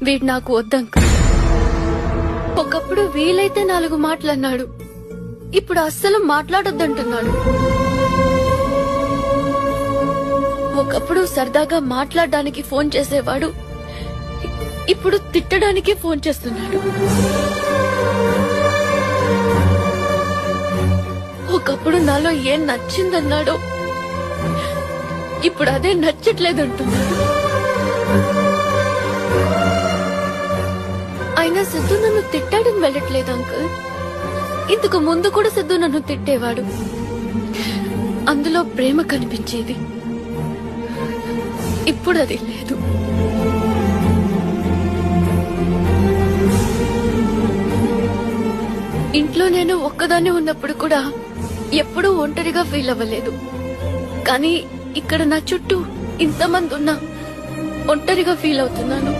వీడు నాకు వద్దంక. ఒకప్పుడు వీలైతే 4 మాటలన్నాడు, ఇప్పుడు అస్సలు మాట్లాడొద్దంటున్నాడు. ఒకప్పుడు సరదాగా మాట్లాడడానికి ఫోన్ చేసేవాడు, ఇప్పుడు తిట్టడానికి ఫోన్ చేస్తున్నాడు. ఒకప్పుడు నాలో ఏం నచ్చిందన్నాడో, ఇప్పుడు అదే నచ్చట్లేదంటున్నాడు. అయినా సిద్ధు నన్ను తిట్టాడని వెళ్ళట్లేదు అంకుల్. ఇంతకు ముందు కూడా సిద్ధు నన్ను తిట్టేవాడు, అందులో ప్రేమ కనిపించేది. ఇప్పుడు అది లేదు. ఇంట్లో నేను ఒక్కదాన్ని ఉన్నప్పుడు కూడా ఎప్పుడూ ఒంటరిగా ఫీల్ అవ్వలేదు. కానీ ఇక్కడ నా చుట్టూ ఇంతమంది ఉన్నా ఒంటరిగా ఫీల్ అవుతున్నాను.